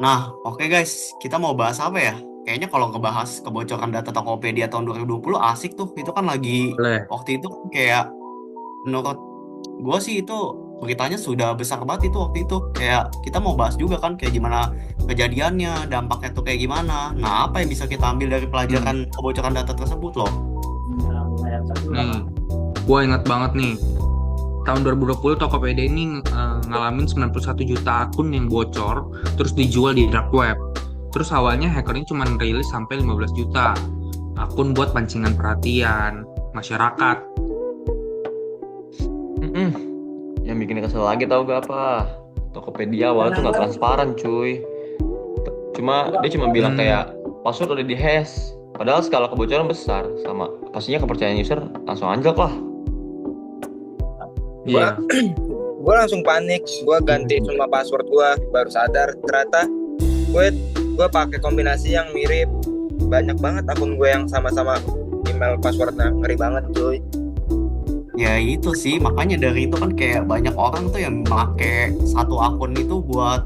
Nah, oke guys, kita mau bahas apa ya? Kayaknya kalau ngebahas kebocoran data Tokopedia tahun 2020 asik tuh. Itu kan lagi Boleh. waktu itu kayak menurut gue sih itu beritanya sudah besar banget itu waktu itu. Kayak kita mau bahas juga kan kayak gimana kejadiannya, dampaknya tuh kayak gimana. Nah, apa yang bisa kita ambil dari Hmm, pelajaran kebocoran data tersebut loh? nih, gue ingat banget nih, tahun 2020 Tokopedia ini ngalamin 91 juta akun yang bocor, terus dijual di dark web. Terus awalnya hacker ini cuma rilis sampai 15 juta akun buat pancingan perhatian masyarakat. Mm-mm. Yang bikin kesel lagi tau gak apa? Tokopedia awalnya tuh nggak transparan cuy. Dia cuma bilang Hmm, kayak password udah dihash. Padahal skala kebocoran besar, sama pastinya kepercayaan user langsung anjlok lah. Gua iya. gue langsung panik, gue ganti semua password gue, baru sadar ternyata gue gue pakai kombinasi yang mirip. Banyak banget akun gue yang sama-sama email passwordnya, ngeri banget cuy. Ya itu sih, makanya dari itu kan kayak banyak orang tuh yang pakai satu akun itu buat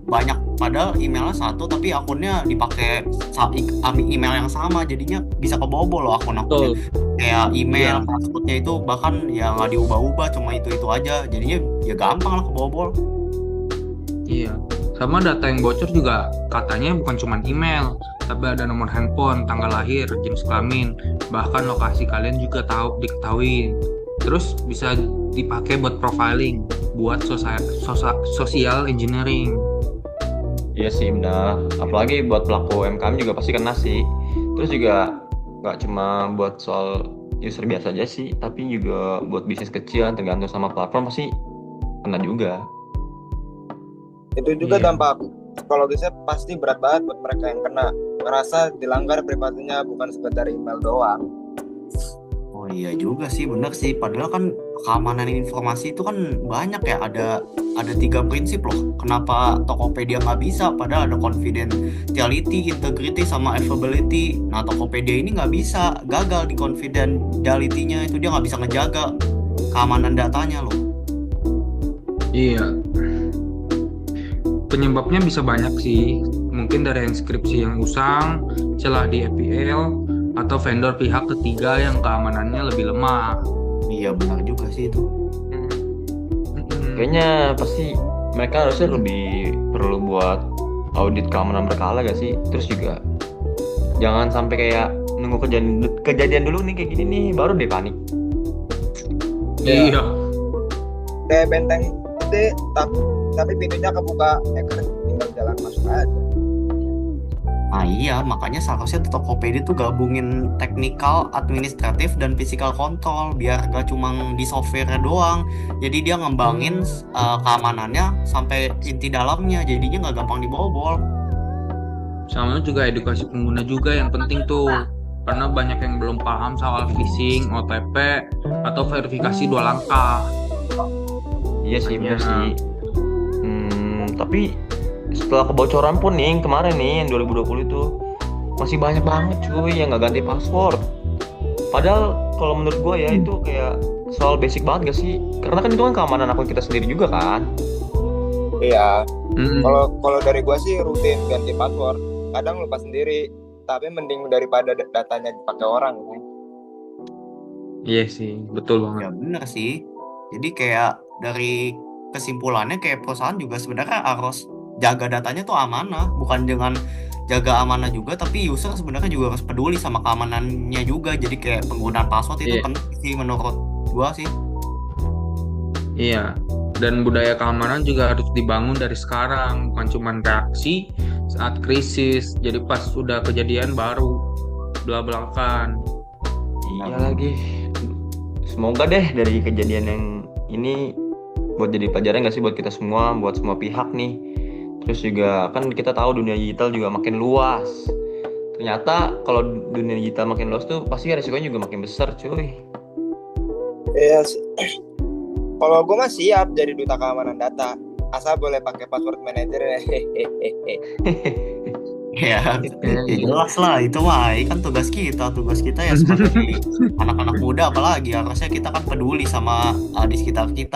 banyak, padahal emailnya satu tapi akunnya dipakai email yang sama, jadinya bisa kebobol loh akun-akunnya. Betul. Kayak email Iya, passwordnya itu bahkan ya nggak diubah-ubah, cuma itu aja, jadinya ya gampang lah kebobol. iya. Sama data yang bocor juga katanya bukan cuma email, tapi ada nomor handphone, tanggal lahir, jenis kelamin, bahkan lokasi kalian juga diketahui. Terus bisa dipakai buat profiling, buat social engineering. Iya sih benar. Apalagi buat pelaku UMKM juga pasti kena sih. Terus juga nggak cuma buat soal user biasa aja sih, tapi juga buat bisnis kecil yang tergantung sama platform pasti kena juga. Itu juga Iya. dampak psikologisnya pasti berat banget buat mereka yang kena, ngerasa dilanggar privasinya, bukan sekedar email doang. Oh iya juga sih, bener sih. Padahal kan keamanan informasi itu kan banyak ya. Ada tiga prinsip loh. Kenapa Tokopedia nggak bisa? Padahal ada confidentiality, integrity, sama availability. Nah, Tokopedia ini nggak bisa. Gagal di confidentiality-nya itu, dia nggak bisa ngejaga keamanan datanya loh. Iya, penyebabnya bisa banyak sih. Mungkin dari inskripsi yang usang, celah di APL, atau vendor pihak ketiga yang keamanannya lebih lemah. Iya benar juga sih itu. Mm-mm. Kayaknya pasti mereka harusnya lebih perlu buat audit keamanan berkala gak sih? Terus juga jangan sampai kayak nunggu kejadian dulu nih kayak gini nih baru deh panik. Ya, Iya, kayak benteng gede, tapi pintunya kebuka, hacker tinggal jalan masuk aja. Nah iya, makanya seharusnya tuh Tokopedia tuh gabungin technical, administratif, dan physical control biar gak cuma di software doang. Jadi dia ngembangin keamanannya sampai inti dalamnya, jadinya nggak gampang dibobol. sama juga edukasi pengguna juga yang penting tuh. Karena banyak yang belum paham soal phishing, OTP, atau verifikasi dua langkah. Iya sih bener Makanya, sih. Tapi setelah kebocoran pun nih kemarin nih yang 2020 itu masih banyak banget cuy yang nggak ganti password. Padahal kalau menurut gue ya itu kayak soal basic banget gak sih? Karena kan itu kan keamanan akun kita sendiri juga kan. Iya, mm, kalau dari gue sih rutin ganti password, kadang lupa sendiri, tapi mending daripada datanya dipakai orang sih. iya sih, betul banget. Ya bener sih. Jadi kayak dari kesimpulannya kayak perusahaan juga sebenarnya harus jaga datanya tuh amanah, bukan dengan jaga amanah juga, tapi user sebenarnya juga harus peduli sama keamanannya juga. Jadi kayak penggunaan password itu Iya, penting sih menurut gua sih. iya. Dan budaya keamanan juga harus dibangun dari sekarang, bukan cuma reaksi saat krisis. Jadi pas sudah kejadian baru belak-belakan. Iya lagi. Semoga deh dari kejadian yang ini buat jadi pelajaran gak sih buat kita semua, buat semua pihak nih. Terus juga kan kita tahu dunia digital juga makin luas. Ternyata kalau dunia digital makin luas tuh pasti resikonya juga makin besar cuy. Iya sih. Kalau gue mah siap jadi duta keamanan data, asal boleh pakai password manager. Ya, ya Oke. jelas lah itu mah kan tugas kita ya sebagai anak-anak muda, apalagi harusnya kita kan peduli sama di sekitar kita.